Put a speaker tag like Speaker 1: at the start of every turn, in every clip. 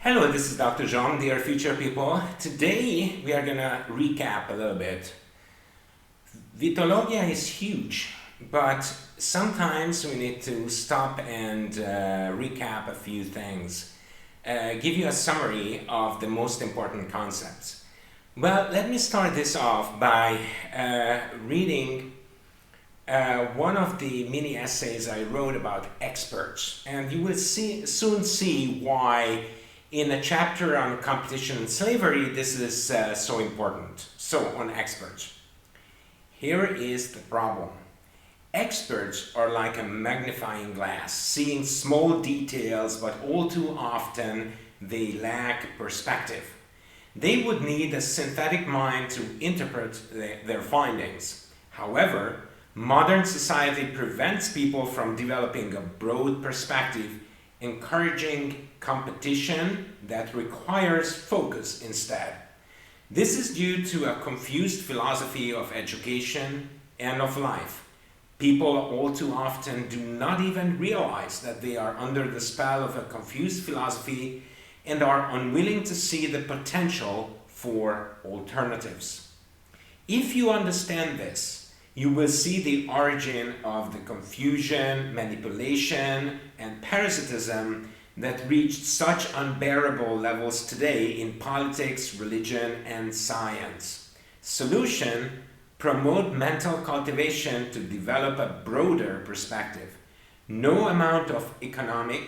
Speaker 1: Hello, this is Dr. Jean, dear future people. Today we are going to recap a little bit. Vitologia is huge, but sometimes we need to stop and recap a few things, give you a summary of the most important concepts. Well, let me start this off by reading one of the mini essays I wrote about experts, and you will soon see why in a chapter on competition and slavery this is so important. So, on experts. Here is the problem. Experts are like a magnifying glass, seeing small details, but all too often they lack perspective. They would need a synthetic mind to interpret their findings. However, modern society prevents people from developing a broad perspective, encouraging competition that requires focus instead. This is due to a confused philosophy of education and of life. People all too often do not even realize that they are under the spell of a confused philosophy and are unwilling to see the potential for alternatives. If you understand this, you will see the origin of the confusion, manipulation, and parasitism that reached such unbearable levels today in politics, religion, and science. Solution: promote mental cultivation to develop a broader perspective. No amount of economic,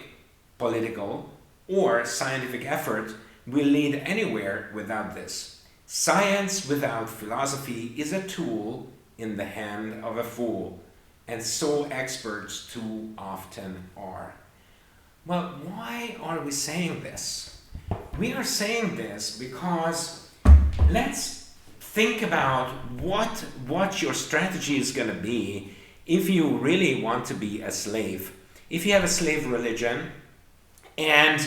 Speaker 1: political, or scientific effort will lead anywhere without this. Science without philosophy is a tool in the hand of a fool, and so experts too often are. Well, why are we saying this? We are saying this because let's think about what your strategy is going to be if you really want to be a slave. If you have a slave religion and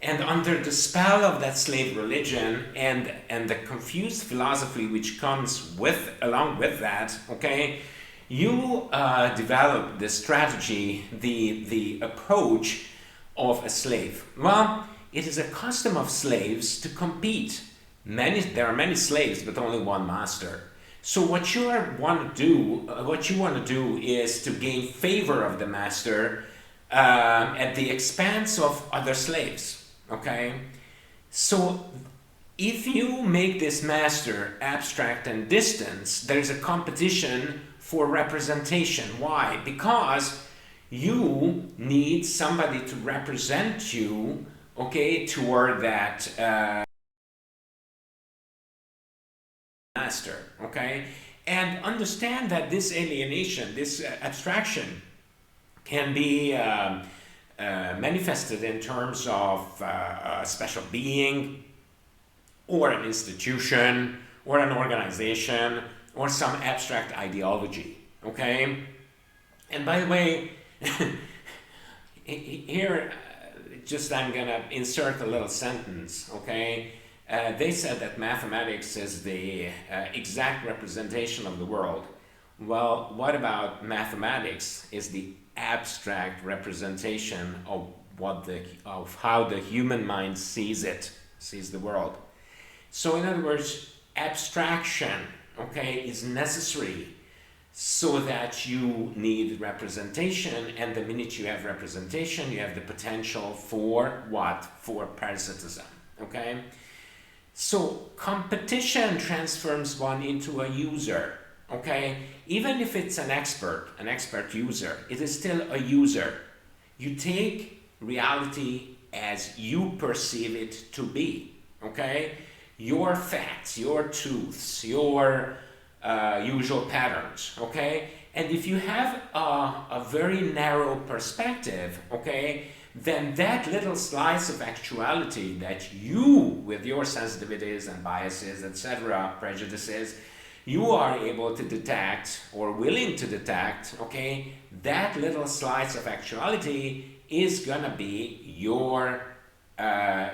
Speaker 1: under the spell of that slave religion and the confused philosophy which comes along with that, okay, you develop the strategy, the approach of a slave. Well, it is a custom of slaves to compete. There are many slaves, but only one master. So what you want to do is to gain favor of the master at the expense of other slaves. Okay, so if you make this master abstract and distant, there is a competition for representation. Why? Because you need somebody to represent you, okay, toward that master, okay? And understand that this alienation, this abstraction can be manifested in terms of a special being or an institution or an organization or some abstract ideology, okay? And by the way, here just I'm gonna insert a little sentence, okay? They said that mathematics is the exact representation of the world. Well, what about mathematics is the abstract representation of how the human mind sees the world. So in other words, abstraction, okay, is necessary so that you need representation, and the minute you have representation, you have the potential for what? For parasitism, okay? So competition transforms one into a user, okay? Even if it's an expert user, it is still a user. You take reality as you perceive it to be, okay? Your facts, your truths, your usual patterns, okay? And if you have a very narrow perspective, okay, then that little slice of actuality that you, with your sensitivities and biases, etc., prejudices, you are able to detect or willing to detect, okay, that little slice of actuality is gonna be your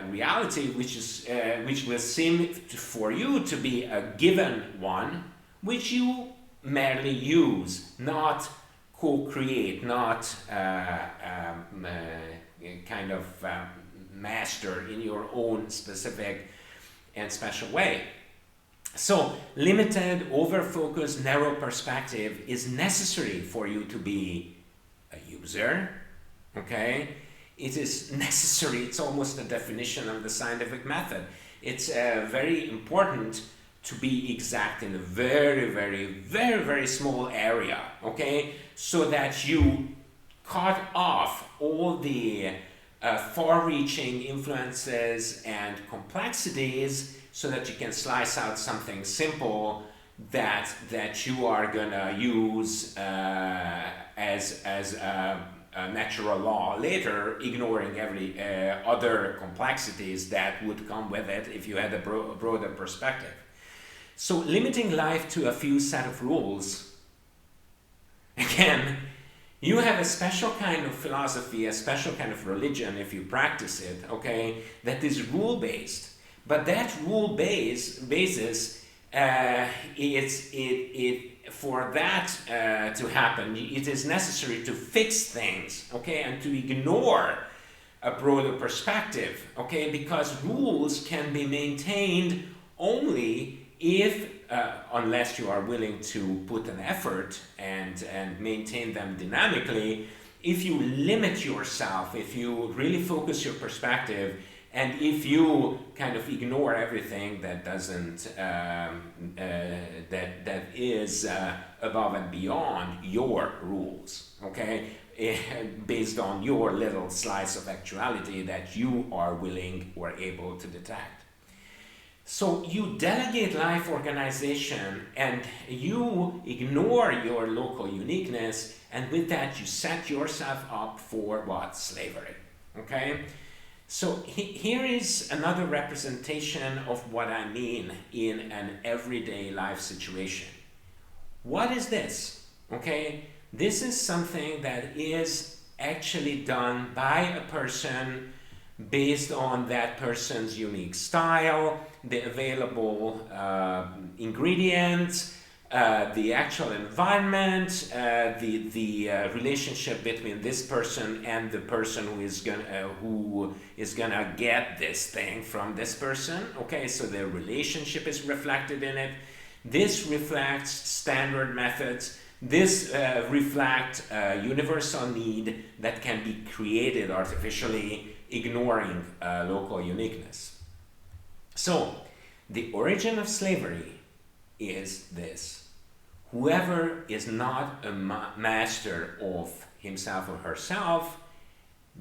Speaker 1: reality, which will seem for you to be a given one, which you merely use, not co-create, not master in your own specific and special way. So limited, over-focused, narrow perspective is necessary for you to be a user, okay? It is necessary, it's almost a definition of the scientific method. It's very important to be exact in a very, very, very, very small area, okay? So that you cut off all the far-reaching influences and complexities so that you can slice out something simple that you are gonna use as a natural law later, ignoring every other complexities that would come with it if you had a broader perspective. So limiting life to a few set of rules, again, you have a special kind of philosophy, a special kind of religion if you practice it, okay, that is rule-based. But that basis, for that to happen, it is necessary to fix things, okay, and to ignore a broader perspective, okay, because rules can be maintained only if, unless you are willing to put an effort and maintain them dynamically, if you limit yourself, if you really focus your perspective, and if you kind of ignore everything that doesn't, that is above and beyond your rules, okay, based on your little slice of actuality that you are willing or able to detect. So you delegate life organization and you ignore your local uniqueness, and with that you set yourself up for what? Slavery, okay? So here is another representation of what I mean in an everyday life situation. What is this? Okay, this is something that is actually done by a person based on that person's unique style, the available ingredients, the actual environment, the relationship between this person and the person who is gonna get this thing from this person. Okay, so their relationship is reflected in it. This reflects standard methods. This reflects universal need that can be created artificially, ignoring local uniqueness. So the origin of slavery is this: whoever is not a master of himself or herself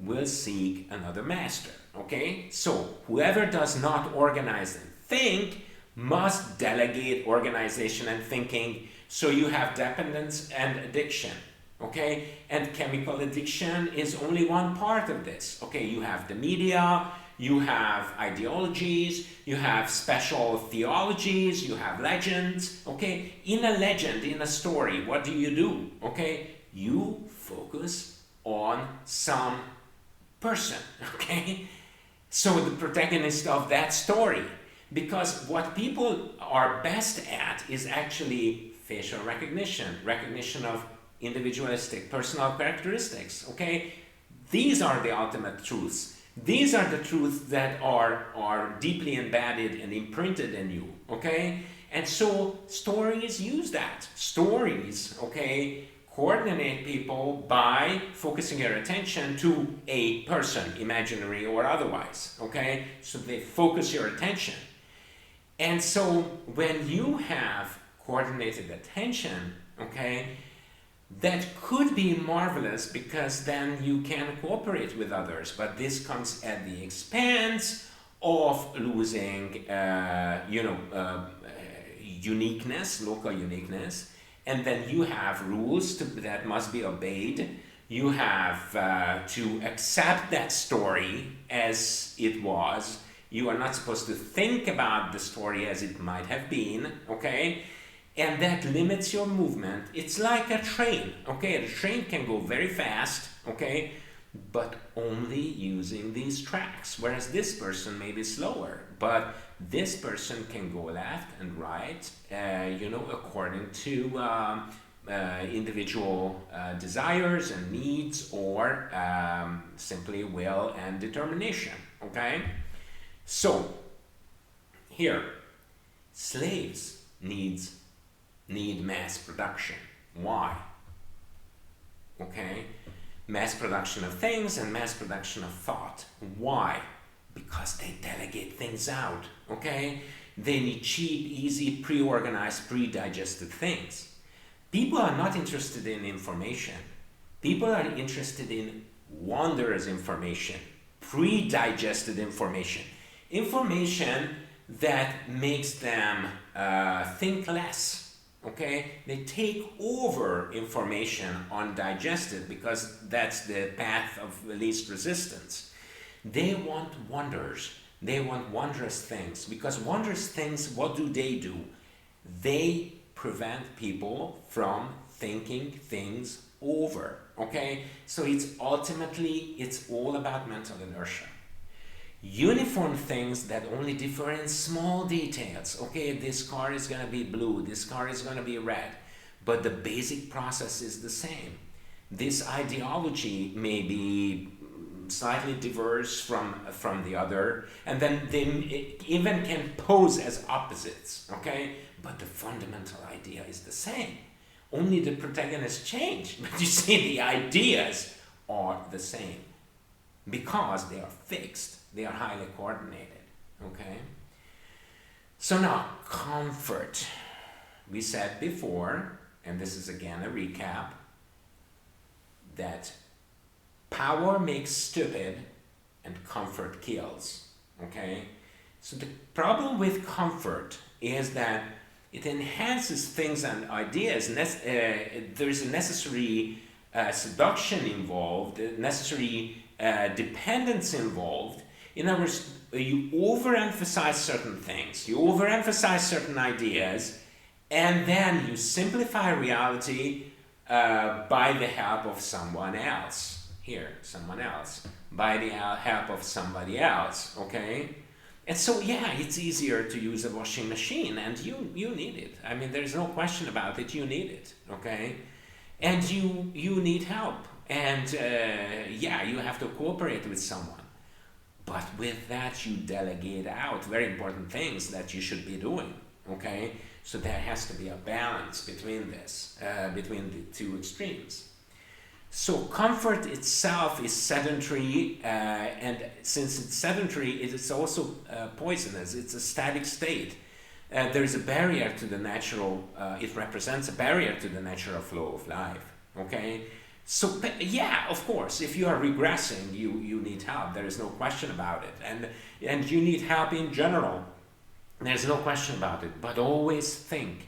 Speaker 1: will seek another master, okay? So whoever does not organize and think must delegate organization and thinking. So you have dependence and addiction, okay? And chemical addiction is only one part of this, okay? You have the media, you have ideologies, you have special theologies, you have legends, okay? In a legend, in a story, what do? Okay? You focus on some person, okay? So the protagonist of that story, because what people are best at is actually facial recognition of individualistic personal characteristics, okay? These are the ultimate truths. These are the truths that are deeply embedded and imprinted in you, okay? And so stories use that. Stories, okay, coordinate people by focusing your attention to a person, imaginary or otherwise, okay? So they focus your attention. And so when you have coordinated attention, okay, that could be marvelous because then you can cooperate with others, but this comes at the expense of losing, uniqueness, local uniqueness, and then you have rules that must be obeyed. You have to accept that story as it was. You are not supposed to think about the story as it might have been, okay? And that limits your movement. It's like a train, okay? The train can go very fast, okay? But only using these tracks, whereas this person may be slower, but this person can go left and right, according to individual desires and needs, or simply will and determination, okay? So, here, slaves need mass production. Why? Okay? Mass production of things and mass production of thought. Why? Because they delegate things out, okay? They need cheap, easy, pre-organized, pre-digested things. People are not interested in information. People are interested in wondrous information, pre-digested information. Information that makes them think less, okay? They take over information undigested because that's the path of least resistance. They want wonders. They want wondrous things, because wondrous things, what do? They prevent people from thinking things over, okay? So it's all about mental inertia. Uniform things that only differ in small details. Okay, this car is going to be blue, this car is going to be red, but the basic process is the same. This ideology may be slightly diverse from the other, and then they even can pose as opposites, okay? But the fundamental idea is the same. Only the protagonists change, but you see, the ideas are the same because they are fixed. They are highly coordinated, okay? So now, comfort. We said before, and this is again a recap, that power makes stupid and comfort kills, okay? So the problem with comfort is that it enhances things and ideas. There's a necessary seduction involved, necessary dependence involved. In other words, you overemphasize certain things, you overemphasize certain ideas, and then you simplify reality by the help of someone else. Here, someone else. By the help of somebody else, okay? And so, yeah, it's easier to use a washing machine, and you need it. I mean, there's no question about it, you need it, okay? And you need help, and yeah, you have to cooperate with someone. But with that, you delegate out very important things that you should be doing, okay? So there has to be a balance between this, between the two extremes. So comfort itself is sedentary, and since it's sedentary, it is also poisonous. It's a static state. There is a barrier to the natural, it represents a barrier to the natural flow of life, okay? So, yeah, of course, if you are regressing, you need help. There is no question about it. And you need help in general. There's no question about it. But always think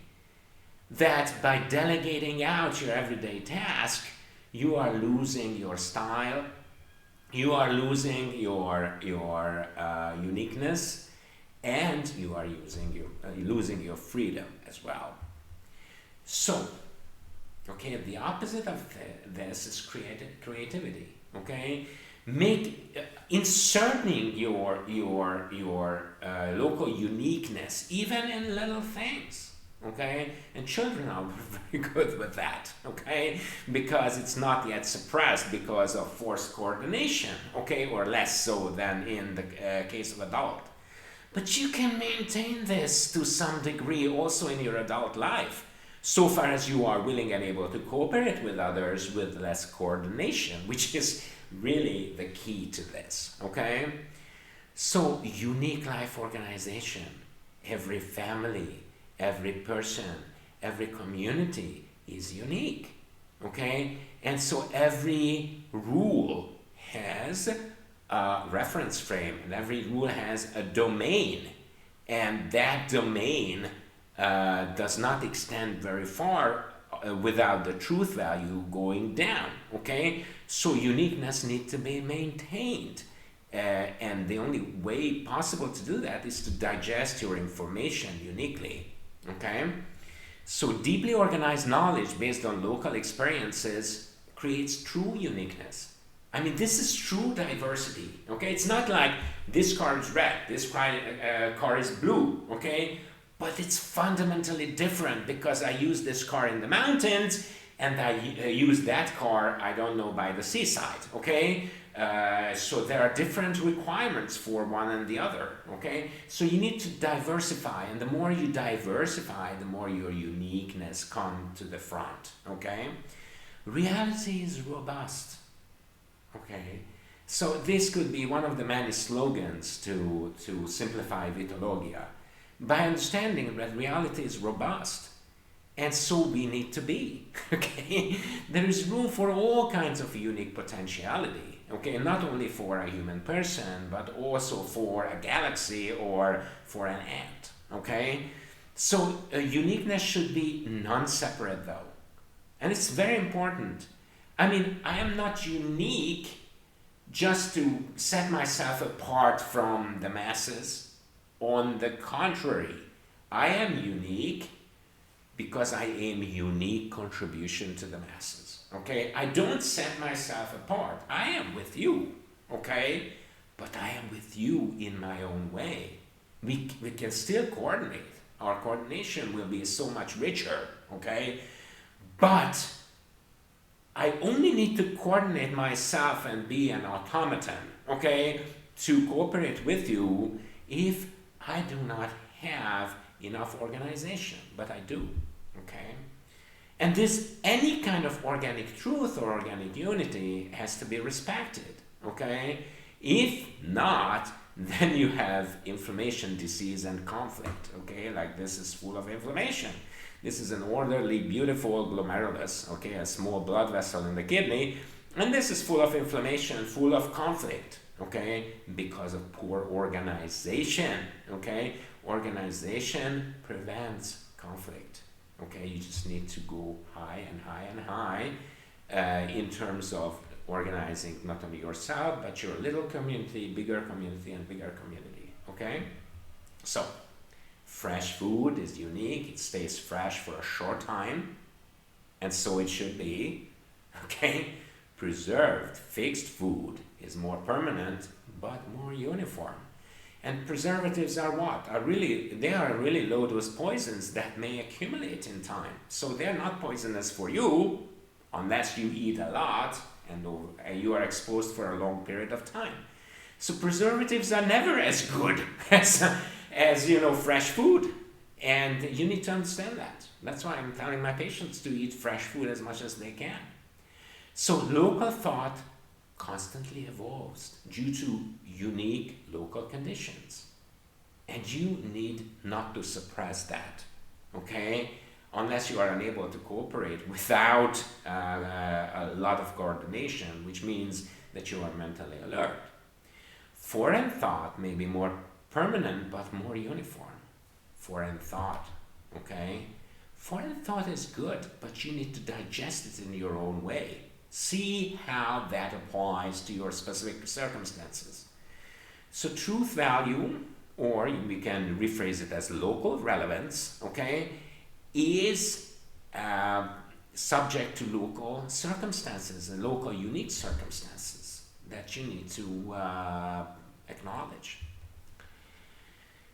Speaker 1: that by delegating out your everyday task, you are losing your style, you are losing your uniqueness, and you are losing your freedom as well. So, okay, the opposite of this is creativity. Okay, inserting your local uniqueness even in little things. Okay, and children are very good with that. Okay, because it's not yet suppressed because of forced coordination. Okay, or less so than in the case of adult. But you can maintain this to some degree also in your adult life, so far as you are willing and able to cooperate with others with less coordination, which is really the key to this, okay? So, unique life organization. Every family, every person, every community is unique, okay? And so every rule has a reference frame, and every rule has a domain, and that domain does not extend very far without the truth value going down, okay? So uniqueness needs to be maintained, and the only way possible to do that is to digest your information uniquely, okay? So deeply organized knowledge based on local experiences creates true uniqueness. I mean, this is true diversity, okay? It's not like this car is red, this car is blue, okay? But it's fundamentally different because I use this car in the mountains and I use that car, I don't know, by the seaside, okay? So there are different requirements for one and the other, okay? So you need to diversify, and the more you diversify, the more your uniqueness comes to the front, okay? Reality is robust, okay? So this could be one of the many slogans to simplify Vitologia. By understanding that reality is robust, and so we need to be, okay? There is room for all kinds of unique potentiality, okay? Not only for a human person, but also for a galaxy or for an ant, okay? So uniqueness should be non-separate though. And it's very important. I mean, I am not unique just to set myself apart from the masses. On the contrary, I am unique because I am unique contribution to the masses, okay? I don't set myself apart. I am with you, okay? But I am with you in my own way. We can still coordinate. Our coordination will be so much richer, okay? But I only need to coordinate myself and be an automaton, okay, to cooperate with you if I do not have enough organization, but I do, okay? And any kind of organic truth or organic unity has to be respected, okay? If not, then you have inflammation, disease, and conflict, okay? Like this is full of inflammation. This is an orderly, beautiful glomerulus, okay, a small blood vessel in the kidney, and this is full of inflammation, full of conflict, okay, because of poor organization, okay? Organization prevents conflict, okay? You just need to go high and high and high in terms of organizing not only yourself, but your little community, bigger community, and bigger community, okay? So, fresh food is unique, it stays fresh for a short time, and so it should be, okay? Preserved, fixed food is more permanent, but more uniform. And preservatives are what? They are really low-dose poisons that may accumulate in time. So they're not poisonous for you, unless you eat a lot and you are exposed for a long period of time. So preservatives are never as good as fresh food, and you need to understand that. That's why I'm telling my patients to eat fresh food as much as they can. So local thought constantly evolves due to unique local conditions, and you need not to suppress that, okay? Unless you are unable to cooperate without a lot of coordination, which means that you are mentally alert. Foreign thought may be more permanent but more uniform. Foreign thought, okay? Foreign thought is good, but you need to digest it in your own way. See how that applies to your specific circumstances. So truth value, or we can rephrase it as local relevance, okay, is subject to local circumstances and local unique circumstances that you need to acknowledge.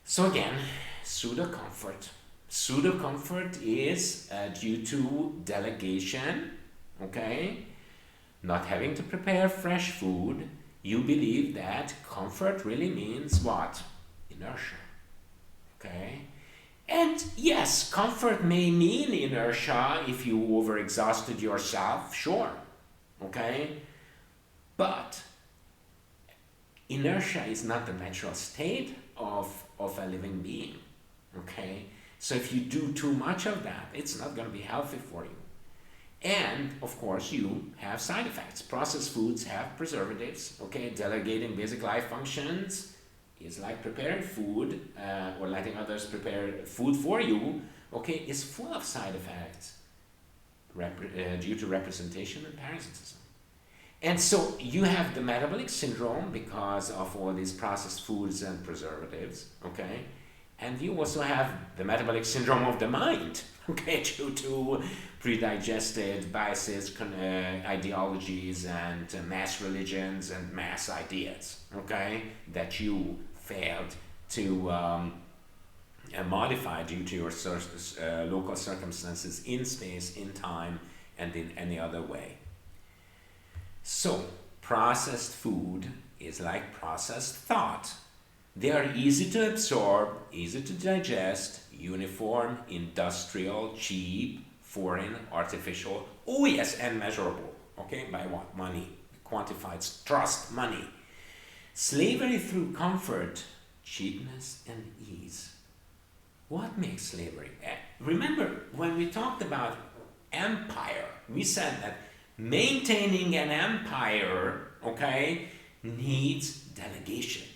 Speaker 1: So again, pseudo-comfort. Pseudo-comfort is due to delegation, okay? Not having to prepare fresh food, you believe that comfort really means what? Inertia, okay? And yes, comfort may mean inertia if you overexhausted yourself, sure, okay? But inertia is not the natural state of a living being, okay? So if you do too much of that, it's not going to be healthy for you. And, of course, you have side effects. Processed foods have preservatives, okay? Delegating basic life functions is like preparing food or letting others prepare food for you, okay, is full of side effects due to representation and parasitism. And so you have the metabolic syndrome because of all these processed foods and preservatives, okay? And you also have the metabolic syndrome of the mind, okay, due to pre-digested biases, ideologies, and mass religions and mass ideas, okay, that you failed to modify due to your local circumstances in space, in time, and in any other way. So, processed food is like processed thought. They are easy to absorb, easy to digest, uniform, industrial, cheap, foreign, artificial, oh yes, and measurable. Okay, by what? Money. Quantified trust, money. Slavery through comfort, cheapness, and ease. What makes slavery? Remember, when we talked about empire, we said that maintaining an empire, okay, needs delegation.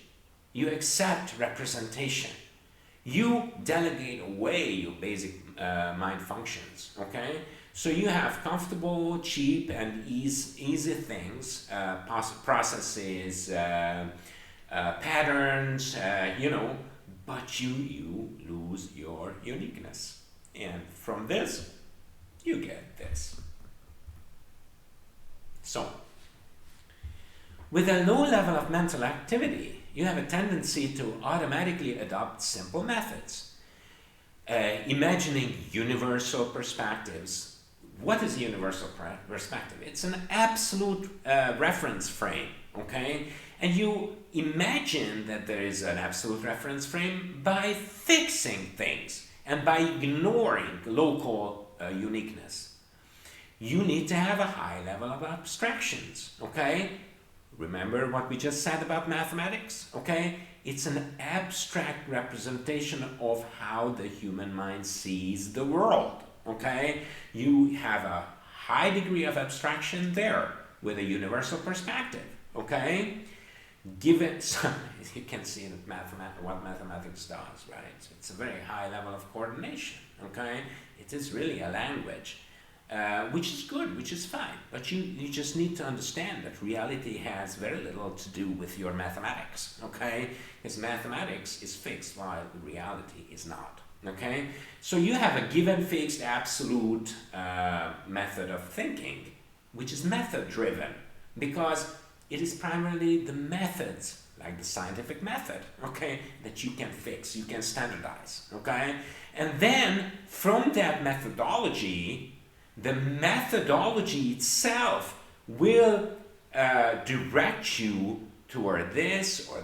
Speaker 1: You accept representation. You delegate away your basic mind functions, okay? So you have comfortable, cheap, and easy things, processes, patterns, but you lose your uniqueness. And from this, you get this. So, with a low level of mental activity, you have a tendency to automatically adopt simple methods, imagining universal perspectives. What is a universal perspective? It's an absolute reference frame, okay? And you imagine that there is an absolute reference frame by fixing things and by ignoring local uniqueness. You need to have a high level of abstractions, okay? Remember what we just said about mathematics, okay? It's an abstract representation of how the human mind sees the world, okay? You have a high degree of abstraction there with a universal perspective, okay? Give it, you can see what mathematics does, right? It's a very high level of coordination, okay? It is really a language. Which is good, which is fine, but you just need to understand that reality has very little to do with your mathematics, okay? Because mathematics is fixed while reality is not, okay? So you have a given, fixed, absolute method of thinking, which is method-driven, because it is primarily the methods, like the scientific method, okay, that you can fix, you can standardize, okay? And then, from that methodology, the methodology itself will direct you toward this or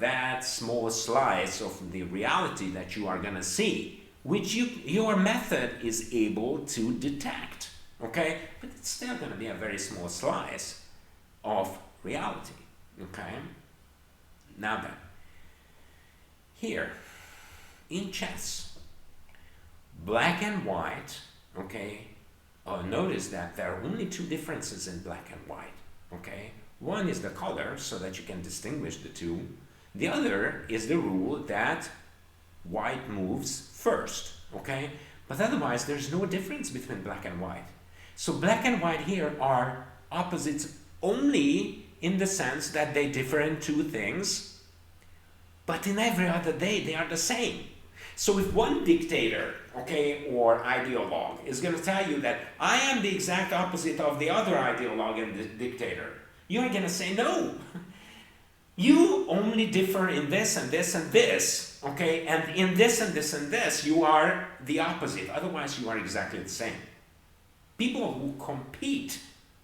Speaker 1: that small slice of the reality that you are going to see, which your method is able to detect, okay? But it's still going to be a very small slice of reality, okay? Now then, here, in chess, black and white, okay? Notice that there are only two differences in black and white, okay? One is the color, so that you can distinguish the two. The other is the rule that white moves first, okay? But otherwise, there's no difference between black and white. So black and white here are opposites only in the sense that they differ in two things, but in every other day, they are the same. So if one dictator, okay, or ideologue is going to tell you that I am the exact opposite of the other ideologue and the dictator, you're going to say no. You only differ in this and this and this, okay, and in this and this and this, you are the opposite. Otherwise, you are exactly the same. People who compete,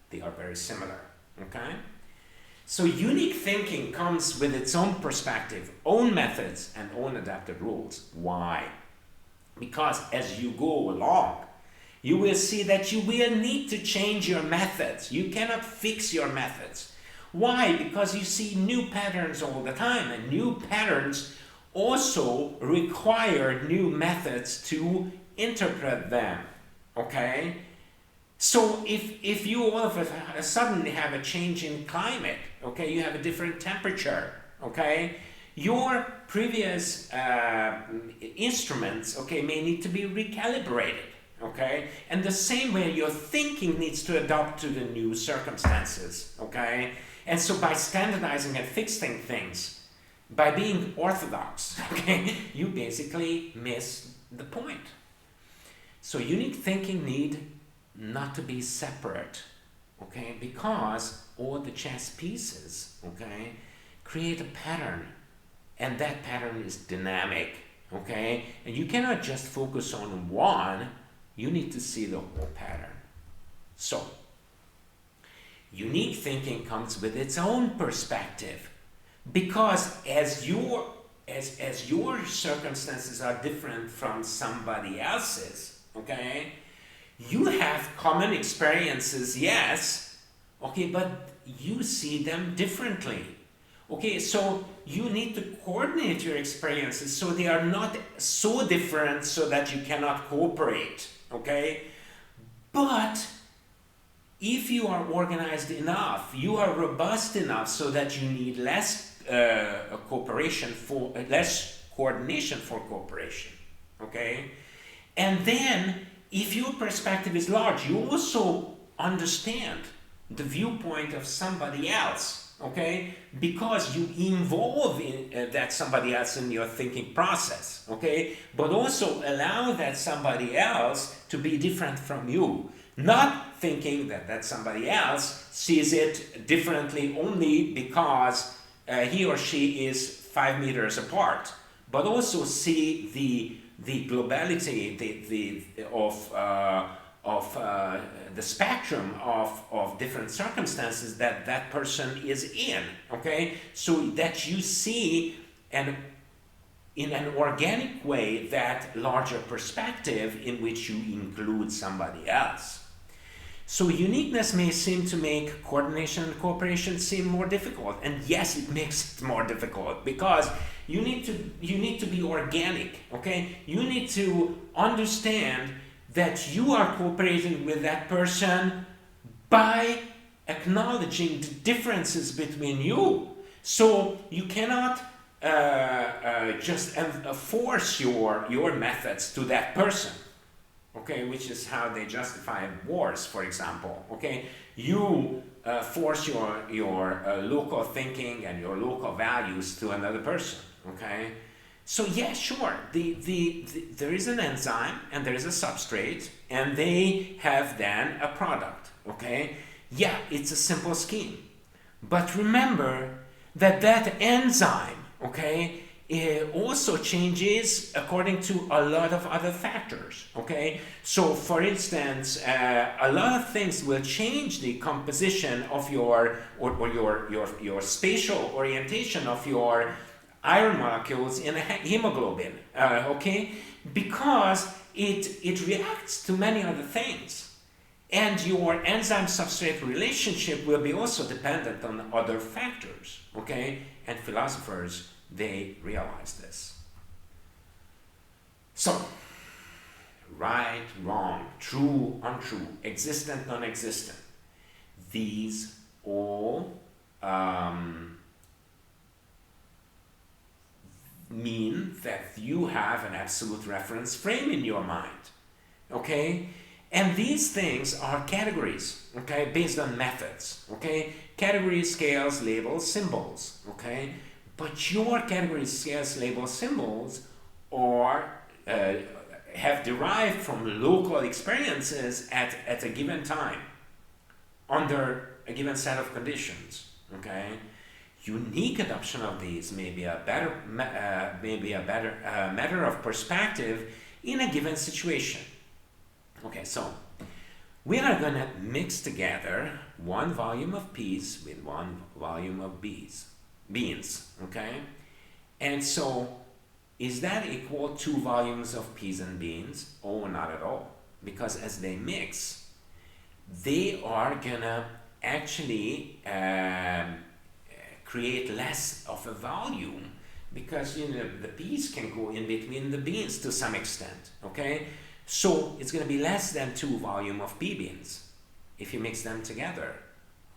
Speaker 1: they are very similar, okay? So unique thinking comes with its own perspective, own methods, and own adapted rules. Why? Because as you go along, you will see that you will need to change your methods. You cannot fix your methods. Why? Because you see new patterns all the time, and new patterns also require new methods to interpret them, okay? So if you all of a sudden have a change in climate, okay, you have a different temperature, okay, your previous instruments, okay, may need to be recalibrated, okay, and the same way your thinking needs to adapt to the new circumstances, okay, and so by standardizing and fixing things, by being orthodox, okay, you basically miss the point. So unique thinking need not to be separate, okay, because all the chess pieces, okay, create a pattern, and that pattern is dynamic, okay, and you cannot just focus on one, you need to see the whole pattern. So Unique thinking comes with its own perspective, because as your circumstances are different from somebody else's, okay, you have common experiences, yes, okay, but you see them differently. Okay, so you need to coordinate your experiences so they are not so different so that you cannot cooperate, okay? But if you are organized enough, you are robust enough so that you need less less coordination for cooperation, okay? And then, if your perspective is large, you also understand the viewpoint of somebody else, okay? Because you involve that somebody else in your thinking process, okay? But also allow that somebody else to be different from you. Not thinking that somebody else sees it differently only because he or she is 5 meters apart, but also see the globality of the spectrum of different circumstances that person is in, okay? So that you see in an organic way that larger perspective in which you include somebody else. So uniqueness may seem to make coordination and cooperation seem more difficult, and yes, it makes it more difficult because you need to be organic, okay? You need to understand that you are cooperating with that person by acknowledging the differences between you. So you cannot just force your methods to that person. Okay, which is how they justify wars, for example. Okay, you force your local thinking and your local values to another person. Okay, so yeah, sure. There is an enzyme and there is a substrate, and they have then a product. Okay, yeah, it's a simple scheme, but remember that enzyme, okay, it also changes according to a lot of other factors, okay? So for instance, a lot of things will change the composition of your spatial orientation of your iron molecules in a hemoglobin, okay? Because it reacts to many other things. And your enzyme-substrate relationship will be also dependent on other factors, okay? And philosophers, they realize this. So, right, wrong, true, untrue, existent, non-existent. These all mean that you have an absolute reference frame in your mind, okay? And these things are categories, okay, based on methods, okay? Categories, scales, labels, symbols, okay? But your categories, scales, labels, symbols are have derived from local experiences at a given time, under a given set of conditions, okay? Unique adoption of these may be a better matter of perspective in a given situation. Okay, so we are going to mix together 1 volume of peas with 1 volume of beans, okay? And so, is that equal 2 volumes of peas and beans? Oh, not at all. Because as they mix, they are going to actually create less of a volume, because the peas can go in between the beans to some extent, okay? So it's going to be less than 2 volume of pea beans if you mix them together,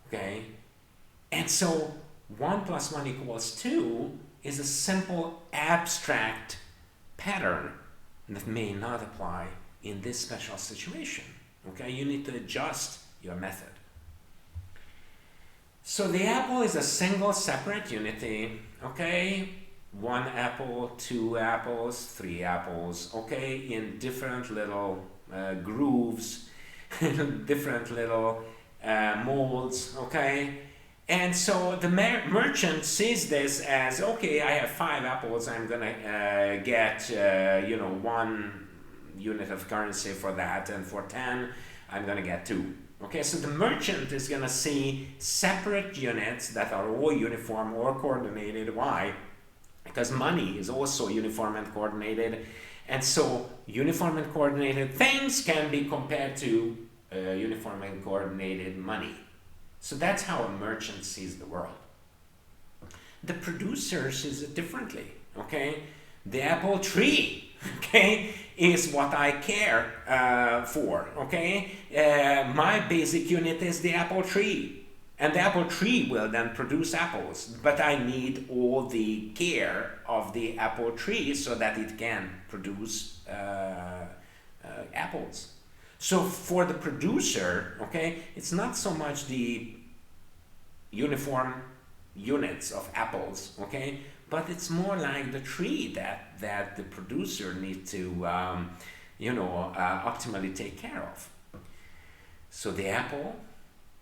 Speaker 1: okay? And so 1 plus 1 equals 2 is a simple abstract pattern that may not apply in this special situation, okay? You need to adjust your method. So the apple is a single separate unity, okay? 1 apple, 2 apples, 3 apples, okay, in different little grooves, different little molds, okay? And so the merchant sees this as, okay, I have 5 apples, I'm gonna get 1 unit of currency for that, and for 10, I'm gonna get 2, Okay, so the merchant is going to see separate units that are all uniform or coordinated. Why? Because money is also uniform and coordinated. And so uniform and coordinated things can be compared to uniform and coordinated money. So that's how a merchant sees the world. The producer sees it differently. Okay, the apple tree, okay, is what I care for. Okay, my basic unit is the apple tree, and the apple tree will then produce apples. But I need all the care of the apple tree so that it can produce apples. So for the producer, okay, it's not so much the uniform units of apples, okay, but it's more like the tree that the producer needs to optimally take care of. So the apple,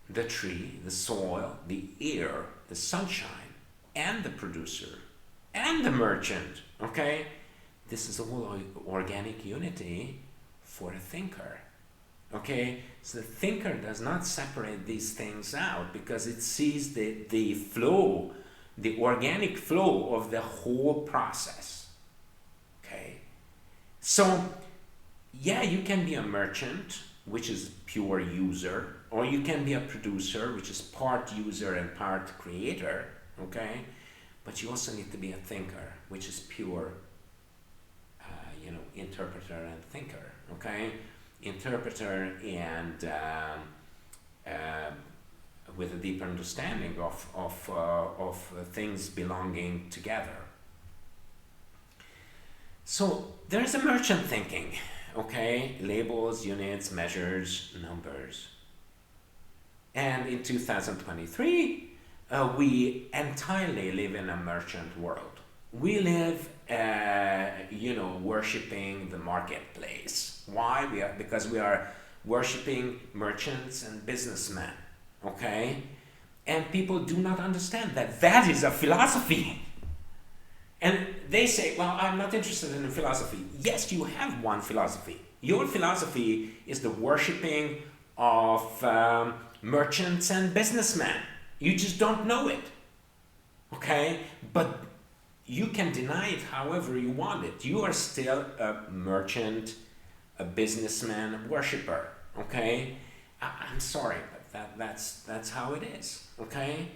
Speaker 1: the tree, the soil, the air, the sunshine, and the producer and the merchant, okay, this is all organic unity for a thinker. Okay, so the thinker does not separate these things out because it sees the flow, the organic flow of the whole process. Okay, so yeah, you can be a merchant, which is pure user, or you can be a producer, which is part user and part creator. Okay, but you also need to be a thinker, which is pure, interpreter and thinker. Okay. Interpreter and with a deeper understanding of things belonging together. So there's a merchant thinking, okay? Labels, units, measures, numbers. And in 2023, we entirely live in a merchant world. We live, worshipping the marketplace. Why? Because we are worshipping merchants and businessmen, okay? And people do not understand that is a philosophy. And they say, well, I'm not interested in philosophy. Yes, you have one philosophy. Your philosophy is the worshipping of merchants and businessmen. You just don't know it, okay? But you can deny it however you want it. You are still a merchant, a businessman, a worshiper, okay? I'm sorry, but that's how it is, okay?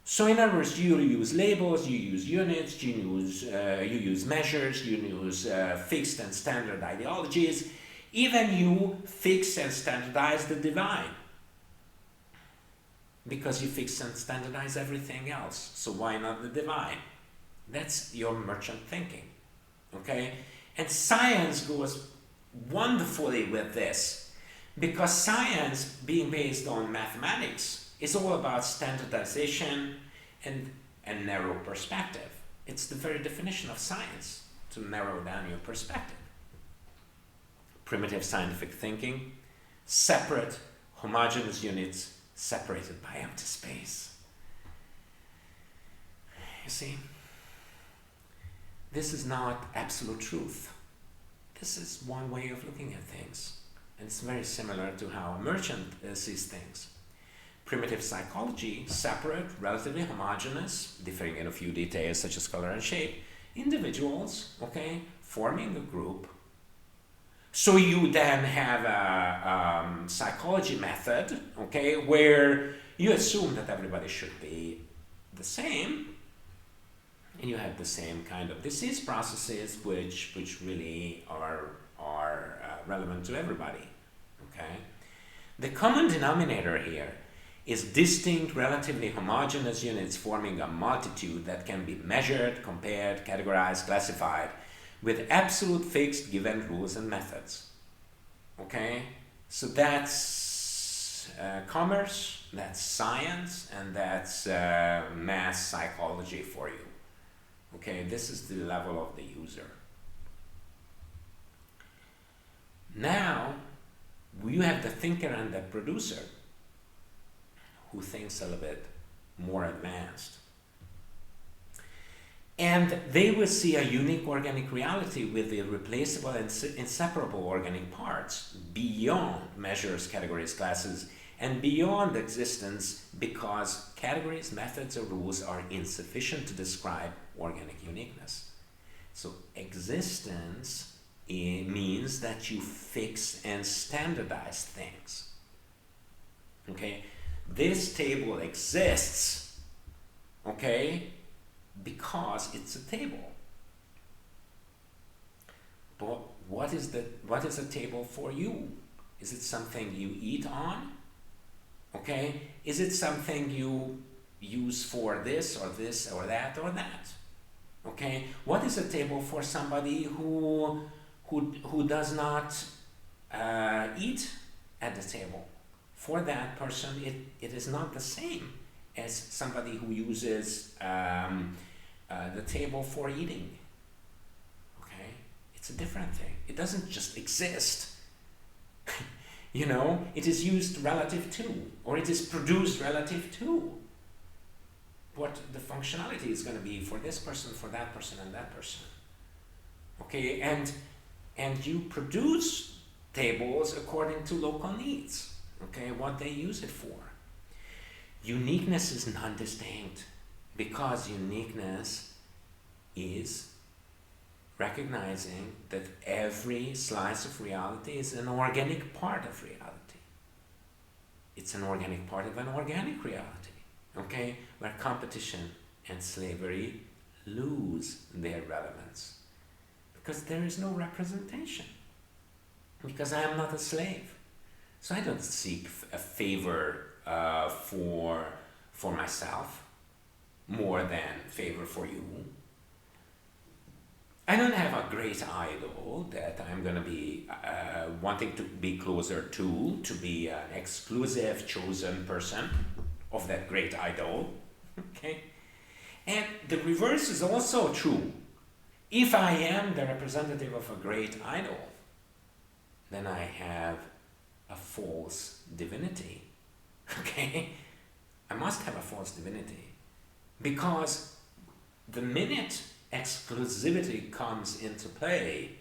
Speaker 1: So in other words, you use labels, you use units, you use measures, you use fixed and standard ideologies. Even you fix and standardize the divine, because you fix and standardize everything else. So why not the divine? That's your merchant thinking, okay? And science goes wonderfully with this, because science, being based on mathematics, is all about standardization and narrow perspective. It's the very definition of science, to narrow down your perspective. Primitive scientific thinking, separate, homogeneous units separated by empty space. You see, this is not absolute truth. This is one way of looking at things, and it's very similar to how a merchant sees things. Primitive psychology, separate, relatively homogeneous, differing in a few details such as color and shape, individuals, okay, forming a group. So you then have a psychology method, okay, where you assume that everybody should be the same, and you have the same kind of disease processes which really are relevant to everybody, okay? The common denominator here is distinct, relatively homogeneous units forming a multitude that can be measured, compared, categorized, classified, with absolute fixed given rules and methods, okay? So that's commerce, that's science, and that's mass psychology for you. Okay, this is the level of the user. Now, you have the thinker and the producer who thinks a little bit more advanced. And they will see a unique organic reality with irreplaceable and inseparable organic parts beyond measures, categories, classes, and beyond existence because categories, methods, or rules are insufficient to describe organic uniqueness. So existence means that you fix and standardize things. Okay, this table exists, okay, because it's a table. But what is a table for you? Is it something you eat on? Okay, is it something you use for this or that or that? Okay, what is a table for somebody who does not eat at the table? For that person, it is not the same as somebody who uses the table for eating. Okay, it's a different thing. It doesn't just exist. You know, it is used relative to, or it is produced relative to what the functionality is going to be for this person, for that person, and that person. Okay, and you produce tables according to local needs. Okay, what they use it for. Uniqueness is non-distinct because uniqueness is recognizing that every slice of reality is an organic part of reality. It's an organic part of an organic reality, okay? Where competition and slavery lose their relevance because there is no representation. Because I am not a slave. So I don't seek a favor for myself more than favor for you. I don't have a great idol that I'm going to be wanting to be closer to be an exclusive chosen person of that great idol. Okay? And the reverse is also true. If I am the representative of a great idol, then I have a false divinity. Okay? I must have a false divinity. Because the minute exclusivity comes into play,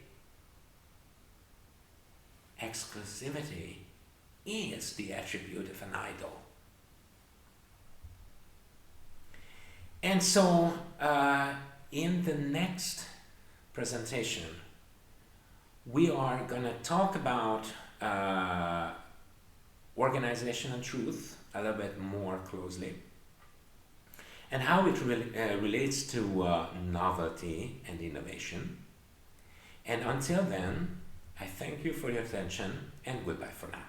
Speaker 1: exclusivity is the attribute of an idol. And so, in the next presentation, we are going to talk about organization and truth a little bit more closely, and how it relates to novelty and innovation. And until then, I thank you for your attention and goodbye for now.